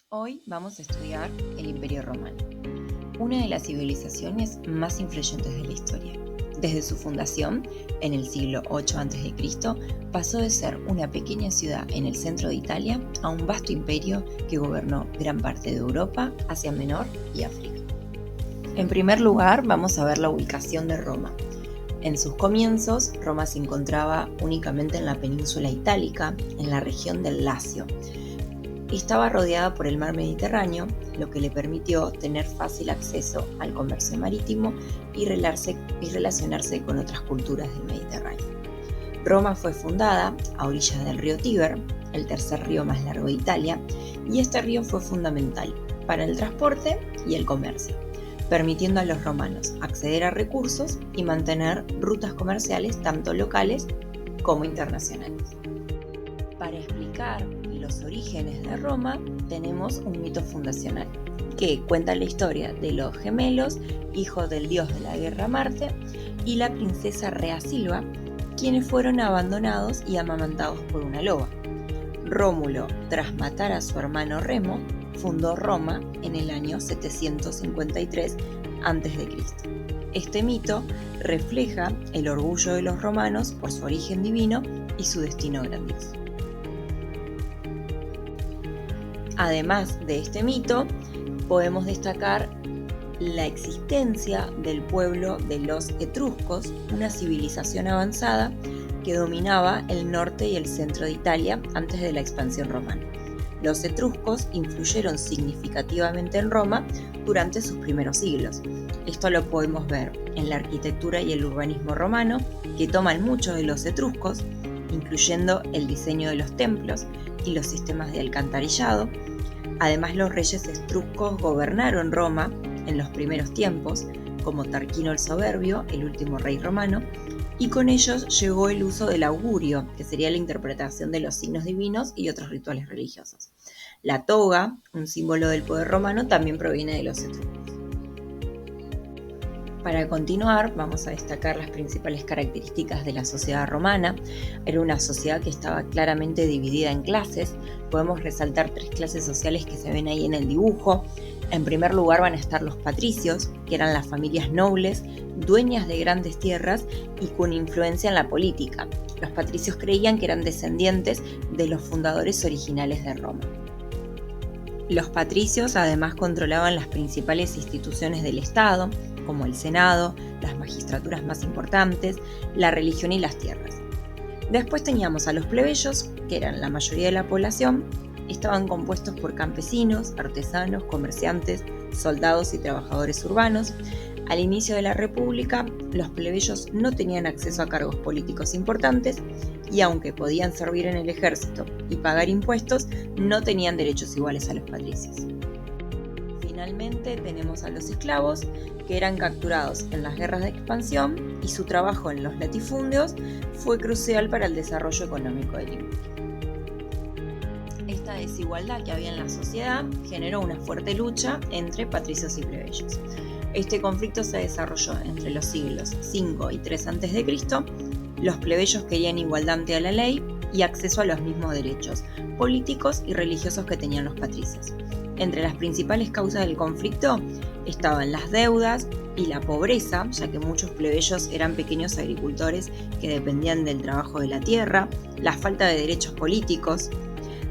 Hoy vamos a estudiar el Imperio Romano, una de las civilizaciones más influyentes de la historia. Desde su fundación, en el siglo VIII a.C., pasó de ser una pequeña ciudad en el centro de Italia a un vasto imperio que gobernó gran parte de Europa, Asia Menor y África. En primer lugar, vamos a ver la ubicación de Roma. En sus comienzos, Roma se encontraba únicamente en la península itálica, en la región del Lacio. Estaba rodeada por el mar Mediterráneo, lo que le permitió tener fácil acceso al comercio marítimo y relacionarse con otras culturas del Mediterráneo. Roma fue fundada a orillas del río Tíber, el tercer río más largo de Italia, y este río fue fundamental para el transporte y el comercio, permitiendo a los romanos acceder a recursos y mantener rutas comerciales tanto locales como internacionales. Para explicar los orígenes de Roma, tenemos un mito fundacional que cuenta la historia de los gemelos, hijos del dios de la guerra Marte, y la princesa Rea Silva, quienes fueron abandonados y amamantados por una loba. Rómulo, tras matar a su hermano Remo, fundó Roma en el año 753 a.C. Este mito refleja el orgullo de los romanos por su origen divino y su destino grandioso. Además de este mito, podemos destacar la existencia del pueblo de los etruscos, una civilización avanzada que dominaba el norte y el centro de Italia antes de la expansión romana. Los etruscos influyeron significativamente en Roma durante sus primeros siglos. Esto lo podemos ver en la arquitectura y el urbanismo romano, que toman mucho de los etruscos, incluyendo el diseño de los templos y los sistemas de alcantarillado. Además, los reyes etruscos gobernaron Roma en los primeros tiempos, como Tarquino el Soberbio, el último rey romano, y con ellos llegó el uso del augurio, que sería la interpretación de los signos divinos y otros rituales religiosos. La toga, un símbolo del poder romano, también proviene de los etruscos. Para continuar, vamos a destacar las principales características de la sociedad romana. Era una sociedad que estaba claramente dividida en clases. Podemos resaltar 3 clases sociales que se ven ahí en el dibujo. En primer lugar van a estar los patricios, que eran las familias nobles, dueñas de grandes tierras y con influencia en la política. Los patricios creían que eran descendientes de los fundadores originales de Roma. Los patricios además controlaban las principales instituciones del Estado, como el Senado, las magistraturas más importantes, la religión y las tierras. Después teníamos a los plebeyos, que eran la mayoría de la población. Estaban compuestos por campesinos, artesanos, comerciantes, soldados y trabajadores urbanos. Al inicio de la República, los plebeyos no tenían acceso a cargos políticos importantes y aunque podían servir en el ejército y pagar impuestos, no tenían derechos iguales a los patricios. Finalmente tenemos a los esclavos, que eran capturados en las guerras de expansión y su trabajo en los latifundios fue crucial para el desarrollo económico del imperio. Esta desigualdad que había en la sociedad generó una fuerte lucha entre patricios y plebeyos. Este conflicto se desarrolló entre los siglos V y III a.C. Los plebeyos querían igualdad ante la ley y acceso a los mismos derechos políticos y religiosos que tenían los patricios. Entre las principales causas del conflicto estaban las deudas y la pobreza, ya que muchos plebeyos eran pequeños agricultores que dependían del trabajo de la tierra, la falta de derechos políticos.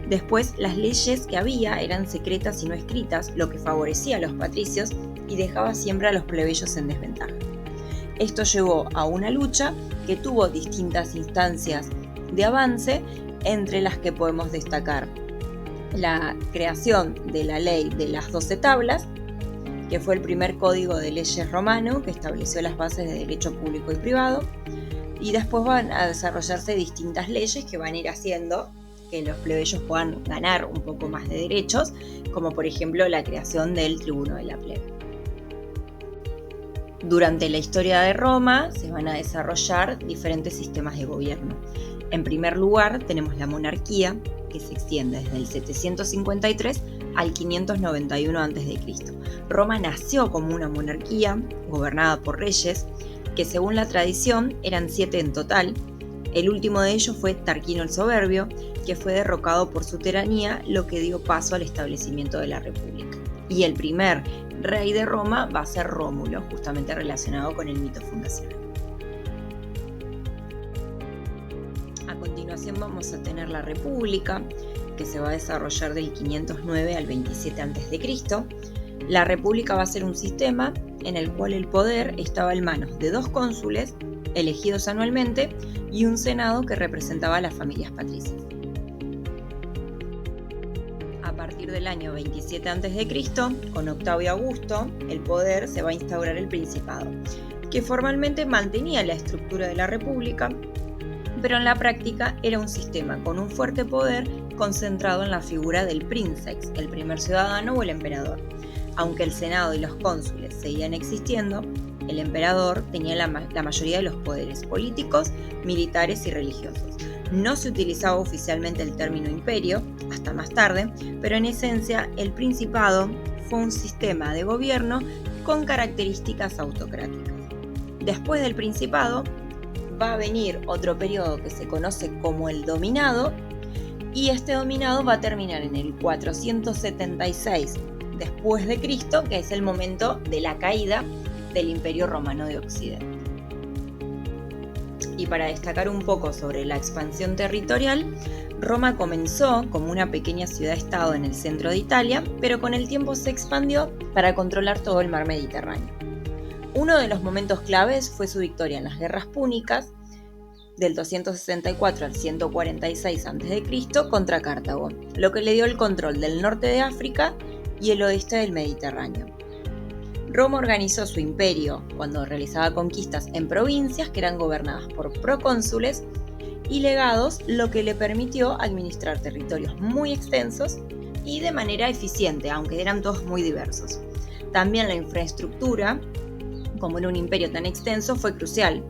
Después, las leyes que había eran secretas y no escritas, lo que favorecía a los patricios y dejaba siempre a los plebeyos en desventaja. Esto llevó a una lucha que tuvo distintas instancias de avance, entre las que podemos destacar la creación de la ley de las 12 tablas, que fue el primer código de leyes romano que estableció las bases de derecho público y privado, y después van a desarrollarse distintas leyes que van a ir haciendo que los plebeyos puedan ganar un poco más de derechos, como por ejemplo la creación del tribuno de la plebe. Durante la historia de Roma se van a desarrollar diferentes sistemas de gobierno. En primer lugar tenemos la monarquía, que se extiende desde el 753 al 591 a.C. Roma nació como una monarquía gobernada por reyes, que según la tradición eran 7 en total. El último de ellos fue Tarquino el Soberbio, que fue derrocado por su tiranía, lo que dio paso al establecimiento de la República. Y el primer rey de Roma va a ser Rómulo, justamente relacionado con el mito fundacional. A continuación vamos a tener la República, que se va a desarrollar del 509 al 27 a.C. La República va a ser un sistema en el cual el poder estaba en manos de 2 cónsules elegidos anualmente y un senado que representaba a las familias patricias. A partir del año 27 a.C., con Octavio Augusto, el poder se va a instaurar el Principado, que formalmente mantenía la estructura de la República, pero en la práctica era un sistema con un fuerte poder concentrado en la figura del princeps, el primer ciudadano o el emperador. Aunque el Senado y los cónsules seguían existiendo, el emperador tenía la mayoría de los poderes políticos, militares y religiosos. No se utilizaba oficialmente el término imperio, hasta más tarde, pero en esencia el Principado fue un sistema de gobierno con características autocráticas. Después del Principado va a venir otro periodo que se conoce como el Dominado, y este Dominado va a terminar en el 476 después de Cristo, que es el momento de la caída del Imperio Romano de Occidente. Y para destacar un poco sobre la expansión territorial, Roma comenzó como una pequeña ciudad-estado en el centro de Italia, pero con el tiempo se expandió para controlar todo el mar Mediterráneo. Uno de los momentos claves fue su victoria en las guerras púnicas, del 264 al 146 a.C. contra Cartago, lo que le dio el control del norte de África y el oeste del Mediterráneo. Roma organizó su imperio cuando realizaba conquistas en provincias que eran gobernadas por procónsules y legados, lo que le permitió administrar territorios muy extensos y de manera eficiente, aunque eran todos muy diversos. También la infraestructura, como era un imperio tan extenso, fue crucial.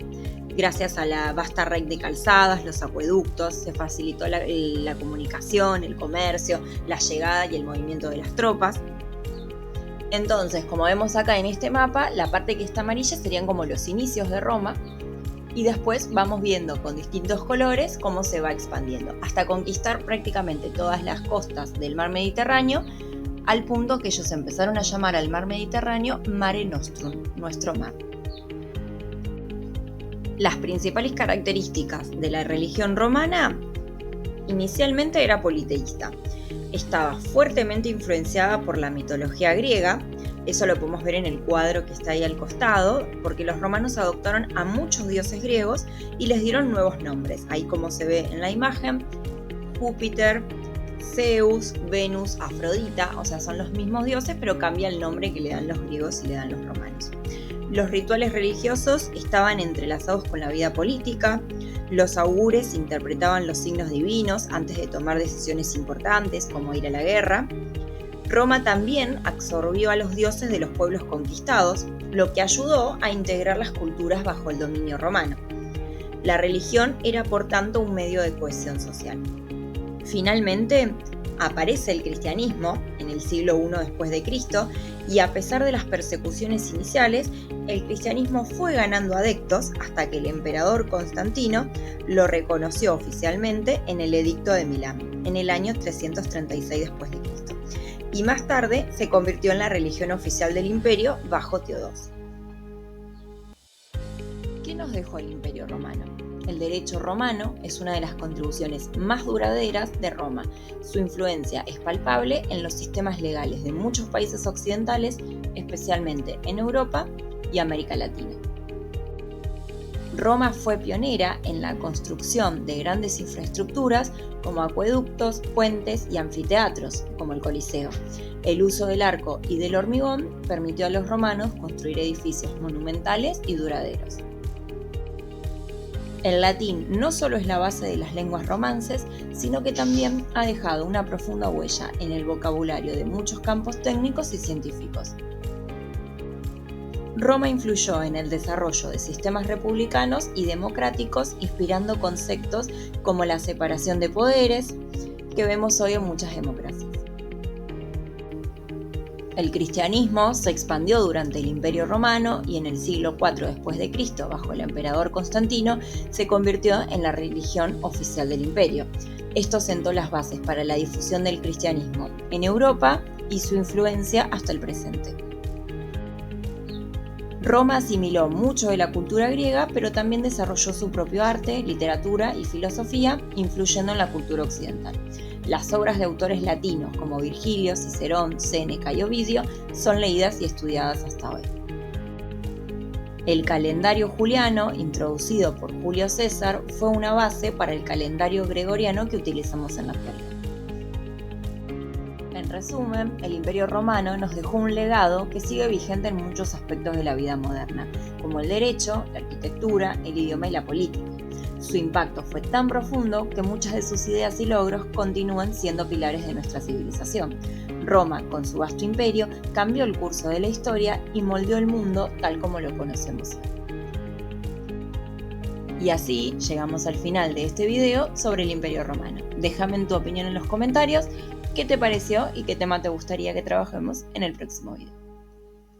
Gracias a la vasta red de calzadas, los acueductos, se facilitó la comunicación, el comercio, la llegada y el movimiento de las tropas. Entonces, como vemos acá en este mapa, la parte que está amarilla serían como los inicios de Roma, y después vamos viendo con distintos colores cómo se va expandiendo, hasta conquistar prácticamente todas las costas del mar Mediterráneo, al punto que ellos empezaron a llamar al mar Mediterráneo Mare Nostrum, nuestro mar. Las principales características de la religión romana inicialmente era politeísta. Estaba fuertemente influenciada por la mitología griega, eso lo podemos ver en el cuadro que está ahí al costado, porque los romanos adoptaron a muchos dioses griegos y les dieron nuevos nombres. Ahí, como se ve en la imagen, Júpiter, Zeus, Venus, Afrodita, o sea, son los mismos dioses, pero cambia el nombre que le dan los griegos y le dan los romanos. Los rituales religiosos estaban entrelazados con la vida política. Los augures interpretaban los signos divinos antes de tomar decisiones importantes, como ir a la guerra. Roma también absorbió a los dioses de los pueblos conquistados, lo que ayudó a integrar las culturas bajo el dominio romano. La religión era, por tanto, un medio de cohesión social. Finalmente, aparece el cristianismo en el siglo I después de Cristo, y a pesar de las persecuciones iniciales, el cristianismo fue ganando adeptos hasta que el emperador Constantino lo reconoció oficialmente en el Edicto de Milán, en el año 336 después de Cristo, y más tarde se convirtió en la religión oficial del imperio bajo Teodosio. ¿Qué nos dejó el Imperio Romano? El derecho romano es una de las contribuciones más duraderas de Roma. Su influencia es palpable en los sistemas legales de muchos países occidentales, especialmente en Europa y América Latina. Roma fue pionera en la construcción de grandes infraestructuras como acueductos, puentes y anfiteatros, como el Coliseo. El uso del arco y del hormigón permitió a los romanos construir edificios monumentales y duraderos. El latín no solo es la base de las lenguas romances, sino que también ha dejado una profunda huella en el vocabulario de muchos campos técnicos y científicos. Roma influyó en el desarrollo de sistemas republicanos y democráticos, inspirando conceptos como la separación de poderes, que vemos hoy en muchas democracias. El cristianismo se expandió durante el Imperio Romano y en el siglo IV después de Cristo, bajo el emperador Constantino, se convirtió en la religión oficial del imperio. Esto sentó las bases para la difusión del cristianismo en Europa y su influencia hasta el presente. Roma asimiló mucho de la cultura griega, pero también desarrolló su propio arte, literatura y filosofía, influyendo en la cultura occidental. Las obras de autores latinos como Virgilio, Cicerón, Séneca y Ovidio son leídas y estudiadas hasta hoy. El calendario juliano, introducido por Julio César, fue una base para el calendario gregoriano que utilizamos en la actualidad. En resumen, el Imperio Romano nos dejó un legado que sigue vigente en muchos aspectos de la vida moderna, como el derecho, la arquitectura, el idioma y la política. Su impacto fue tan profundo que muchas de sus ideas y logros continúan siendo pilares de nuestra civilización. Roma, con su vasto imperio, cambió el curso de la historia y moldeó el mundo tal como lo conocemos hoy. Y así llegamos al final de este video sobre el Imperio Romano. Déjame tu opinión en los comentarios, qué te pareció y qué tema te gustaría que trabajemos en el próximo video.